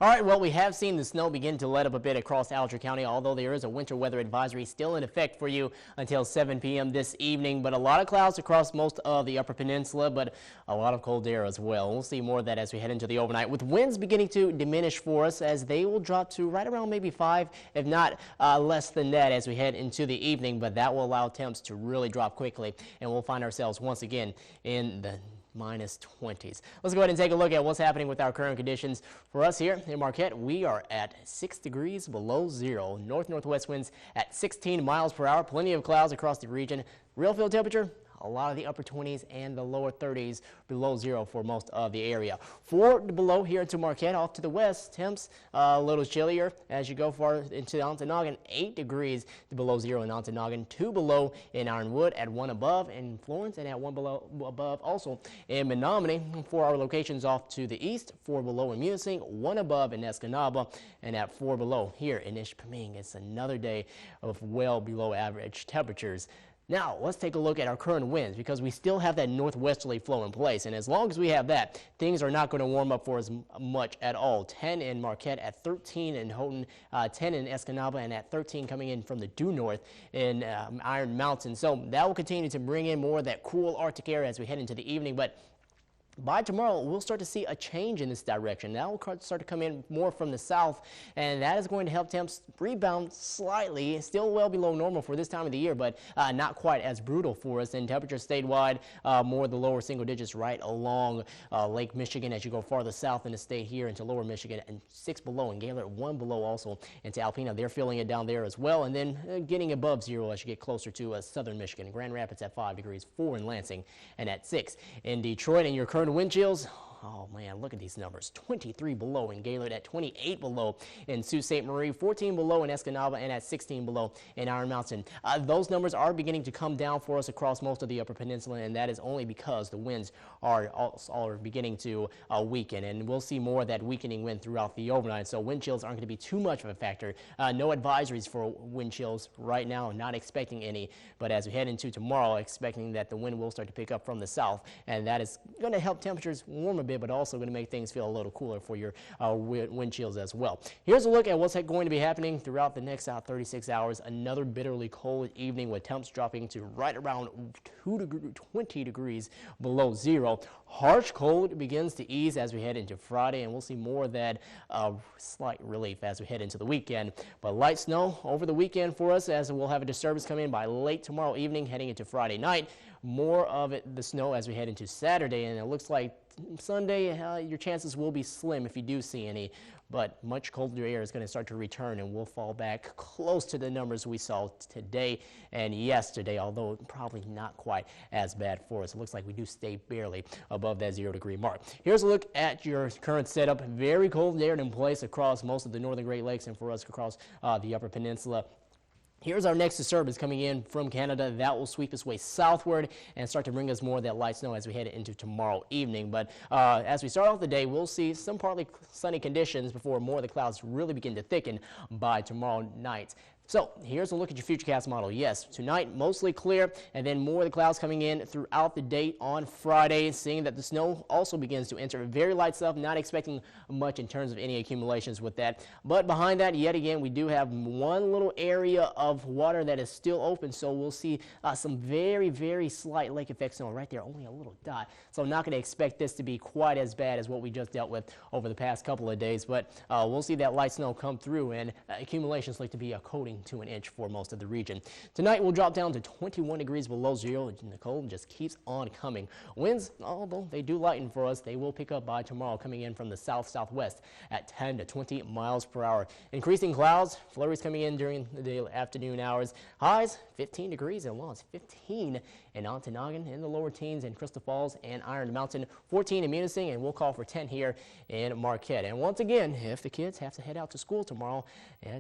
All right, well, we have seen the snow begin to let up a bit across Alger County, although there is a winter weather advisory still in effect for you until 7 p.m. this evening. But a lot of clouds across most of the Upper Peninsula, but a lot of cold air as well. We'll see more of that as we head into the overnight, with winds beginning to diminish for us as they will drop to right around maybe 5, if not less than that as we head into the evening. But that will allow temps to really drop quickly, and we'll find ourselves once again in the minus 20s. Let's go ahead and take a look at what's happening with our current conditions. For us here in Marquette, we are at 6 degrees below zero. North-northwest winds at 16 miles per hour. Plenty of clouds across the region. Real field temperature, a lot of the upper 20s and the lower 30s below zero for most of the area. 4 below here into Marquette. Off to the west, temps a little chillier as you go far into Ontonagon. 8 degrees below zero in Ontonagon. 2 below in Ironwood, at 1 above in Florence, and at 1 below above also in Menominee. For our locations off to the east, 4 below in Munising, 1 above in Escanaba, and at 4 below here in Ishpeming. It's another day of well below average temperatures. Now, let's take a look at our current winds, because we still have that northwesterly flow in place. And as long as we have that, things are not going to warm up for us much at all. 10 in Marquette, at 13 in Houghton, 10 in Escanaba, and at 13 coming in from the due north in Iron Mountain. So that will continue to bring in more of that cool Arctic air as we head into the evening. But by tomorrow, we'll start to see a change in this direction. That will start to come in more from the south, and that is going to help temps rebound slightly. Still well below normal for this time of the year, but not quite as brutal for us. And temperatures statewide, more the lower single digits right along Lake Michigan as you go farther south in the state here into lower Michigan, and 6 below in Gaylord, 1 below also into Alpena. They're feeling it down there as well, and then getting above zero as you get closer to southern Michigan. Grand Rapids at 5 degrees, 4 in Lansing, and at 6 in Detroit. And your current wind chills, oh man, look at these numbers. 23 below in Gaylord, at 28 below in Sault Ste. Marie, 14 below in Escanaba, and at 16 below in Iron Mountain. Those numbers are beginning to come down for us across most of the Upper Peninsula, and that is only because the winds are beginning to weaken, and we'll see more of that weakening wind throughout the overnight. So wind chills aren't going to be too much of a factor. No advisories for wind chills right now, not expecting any, but as we head into tomorrow, expecting that the wind will start to pick up from the south, and that is going to help temperatures warm a bit, but also going to make things feel a little cooler for your wind chills as well. Here's a look at what's going to be happening throughout the next 36 hours. Another bitterly cold evening with temps dropping to right around 20 degrees below zero. Harsh cold begins to ease as we head into Friday, and we'll see more of that slight relief as we head into the weekend. But light snow over the weekend for us, as we'll have a disturbance come in by late tomorrow evening heading into Friday night. More of the snow as we head into Saturday, and it looks like Sunday, your chances will be slim if you do see any, but much colder air is going to start to return, and we'll fall back close to the numbers we saw today and yesterday, although probably not quite as bad for us. It looks like we do stay barely above that 0-degree mark. Here's a look at your current setup. Very cold air in place across most of the northern Great Lakes, and for us across the Upper Peninsula. Here's our next disturbance coming in from Canada. That will sweep its way southward and start to bring us more of that light snow as we head into tomorrow evening. But as we start off the day, we'll see some partly sunny conditions before more of the clouds really begin to thicken by tomorrow night. So here's a look at your futurecast model. Yes, tonight mostly clear, and then more of the clouds coming in throughout the day on Friday, seeing that the snow also begins to enter. Very light stuff, not expecting much in terms of any accumulations with that. But behind that, yet again, we do have one little area of water that is still open, so we'll see some very, very slight lake effect snow right there, only a little dot. So I'm not going to expect this to be quite as bad as what we just dealt with over the past couple of days, but we'll see that light snow come through, and accumulations like to be a coating to an inch for most of the region. Tonight we'll drop down to 21 degrees below zero, and the cold just keeps on coming. Winds, although they do lighten for us, they will pick up by tomorrow, coming in from the south-southwest at 10 to 20 miles per hour. Increasing clouds, flurries coming in during the afternoon hours. Highs 15 degrees in Lawrence, 15 in Ontonagon, in the lower teens in Crystal Falls and Iron Mountain, 14 in Munising, and we'll call for 10 here in Marquette. And once again, if the kids have to head out to school tomorrow,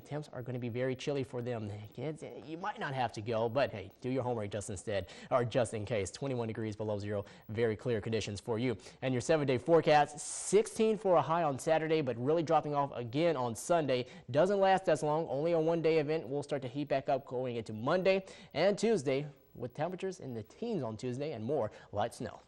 temps are going to be very chilly for them. Kids, you might not have to go, but hey, do your homework just in case. 21 degrees below zero, very clear conditions for you. And your 7-day forecast, 16 for a high on Saturday, but really dropping off again on Sunday. Doesn't last as long, only a one-day event. We'll start to heat back up going into Monday and Tuesday, with temperatures in the teens on Tuesday and more light snow.